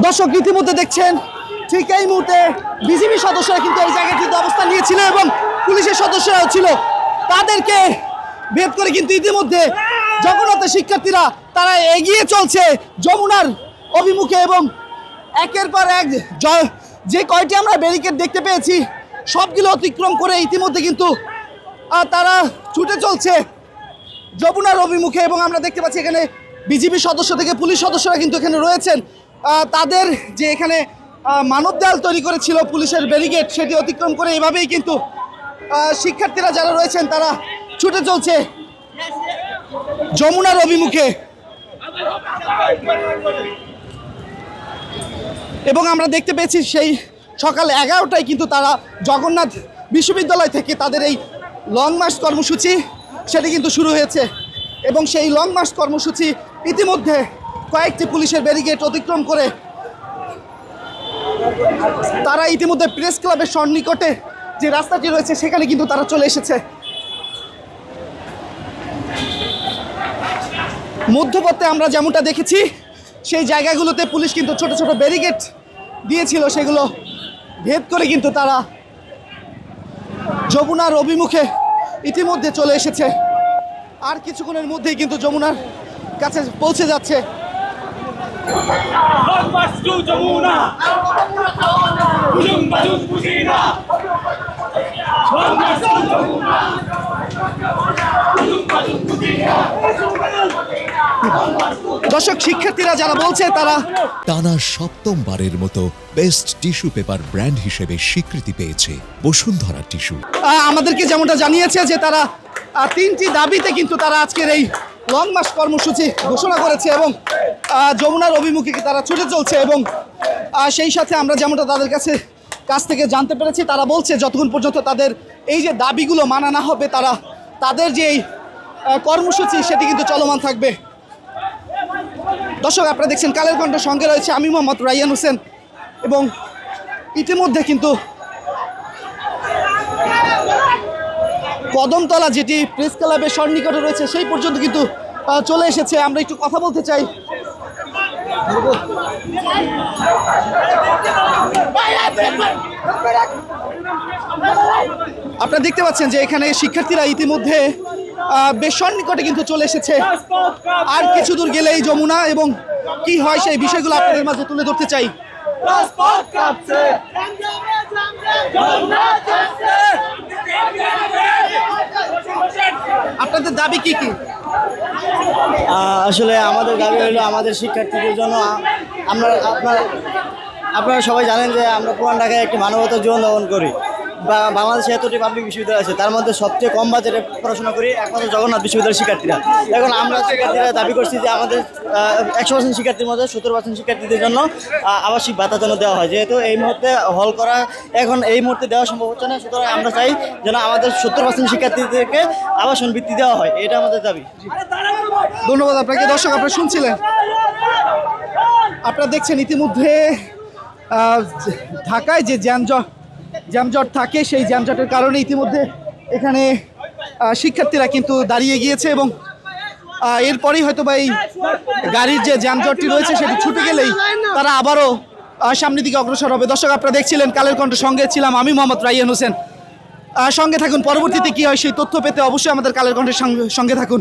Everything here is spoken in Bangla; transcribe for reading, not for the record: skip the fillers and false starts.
দর্শক ইতিমধ্যে দেখছেন ঠিক এই মুহূর্তে বিজিবি সদস্যরা কিন্তু এই জায়গাটিতে অবস্থান নিয়েছিল এবং পুলিশের সদস্যরাও ছিল। তাদেরকে ভেদ করে কিন্তু ইতিমধ্যে জগন্নাথের শিক্ষার্থীরা তারা এগিয়ে চলছে যমুনার অভিমুখে এবং একের পর এক যে কয়টি আমরা ব্যারিকেড দেখতে পেয়েছি সবগুলো অতিক্রম করে ইতিমধ্যে কিন্তু তারা ছুটে চলছে যমুনার অভিমুখে। এবং আমরা দেখতে পাচ্ছি এখানে বিজিবি সদস্য থেকে পুলিশ সদস্যরা কিন্তু এখানে রয়েছেন। তাদের যে এখানে মানব দেয়াল তৈরি করেছিল পুলিশের ব্যারিকেড সেটি অতিক্রম করে এভাবেই কিন্তু শিক্ষার্থীরা যারা রয়েছেন তারা ছুটে চলছে যমুনার অভিমুখে। এবং আমরা দেখতে পেয়েছি সেই সকাল 11টায় কিন্তু তারা জগন্নাথ বিশ্ববিদ্যালয় থেকে তাদের এই লং মার্চ কর্মসূচি সেটি কিন্তু শুরু হয়েছে এবং সেই লং মার্চ কর্মসূচি ইতিমধ্যে কয়েকটি পুলিশের ব্যারিকেড অতিক্রম করে তারা ইতিমধ্যে প্রেস ক্লাবের সন্নিকটে যে রাস্তাটি রয়েছে সেখানে কিন্তু তারা চলে এসেছে। মধ্যপথে আমরা যেমনটা দেখেছি সেই জায়গাগুলোতে পুলিশ কিন্তু ছোট ছোট ব্যারিকেড দিয়েছিল, সেগুলো ভেদ করে কিন্তু তারা যমুনার অভিমুখে ইতিমধ্যে চলে এসেছে। আর কিছুক্ষণের মধ্যেই কিন্তু যমুনার কাছে পৌঁছে যাচ্ছে। দর্শক শিক্ষার্থীরা যারা বলছে তারা টানা সপ্তমবারের মতো বেস্ট টিস্যু পেপার ব্র্যান্ড হিসেবে স্বীকৃতি পেয়েছে বসুন্ধরা টিস্যু। আমাদেরকে যেমনটা জানিয়েছে যে তারা 3টি দাবিতে কিন্তু তারা আজকের এই লং মার্চ কর্মসূচি ঘোষণা করেছে এবং যমুনার অভিমুখে তারা ছুটে চলছে। এবং সেই সাথে আমরা যেমনটা তাদের কাছ থেকে জানতে পেরেছি তারা বলছে যতক্ষণ পর্যন্ত তাদের এই যে দাবিগুলো মানা না হবে তাদের যে এই কর্মসূচি সেটি কিন্তু চলমান থাকবে। দর্শক আপনারা দেখছেন কালের কণ্ঠ, সঙ্গে রয়েছে আমি মোহাম্মদ রাইয়ান হোসেন এবং ইতিমধ্যে কিন্তু কদমতলা যেটি প্রেস ক্লাবের সন্নিকটে রয়েছে সেই পর্যন্ত কিন্তু চলে এসেছে। আমরা একটু কথা বলতে চাই। আপনারা দেখতে পাচ্ছেন যে এখানে শিক্ষার্থীরা ইতিমধ্যে বেশ সন্নিকটে কিন্তু চলে এসেছে। আর কিছু দূর গেলেই যমুনা এবং কি হয় সেই বিষয়গুলো আপনাদের মাঝে তুলে ধরতে চাই। আপনাদের দাবি কি কি? আসলে আমাদের দাবি হলো আমাদের শিক্ষার্থীদের জন্য আপনারা সবাই জানেন যে আমরা পুরান ঢাকায় একটি মানবতার জীবনযাপন করি। বাংলাদেশে এতটি পাবলিক বিশ্ববিদ্যালয় আছে, তার মধ্যে সবচেয়ে কম বাজেটে পড়াশোনা করি একমাত্র জগন্নাথ বিশ্ববিদ্যালয়ের শিক্ষার্থীরা। এখন আমরা শিক্ষার্থীরা দাবি করছি যে আমাদের 100% শিক্ষার্থীর মধ্যে 70% শিক্ষার্থীদের জন্য আবাসিক ভাতা যেন দেওয়া হয়, যেহেতু এই মুহূর্তে হল করা এখন এই মুহূর্তে দেওয়া সম্ভব হচ্ছে না। সুতরাং আমরা চাই যেন আমাদের 70% শিক্ষার্থীদেরকে আবাসন বৃত্তি দেওয়া হয়, এটা আমাদের দাবি। ধন্যবাদ আপনাকে। দর্শক আপনারা শুনছিলেন, আপনারা দেখছেন ইতিমধ্যে ঢাকায় যে জ্যামজট থাকে সেই জ্যামজটের কারণে ইতিমধ্যে এখানে শিক্ষার্থীরা কিন্তু দাঁড়িয়ে গিয়েছে এবং এরপরেই হয়তো বা এই গাড়ির যে জ্যামজটটি রয়েছে সেটি ছুটে গেলেই তারা আবারও সামনের দিকে অগ্রসর হবে। দর্শক আপনারা দেখছিলেন কালের কণ্ঠ, সঙ্গে ছিলাম আমি মোহাম্মদ রাইয়ান হোসেন। সঙ্গে থাকুন, পরবর্তীতে কি হয় সেই তথ্য পেতে অবশ্যই আমাদের কালের কণ্ঠের সঙ্গে থাকুন।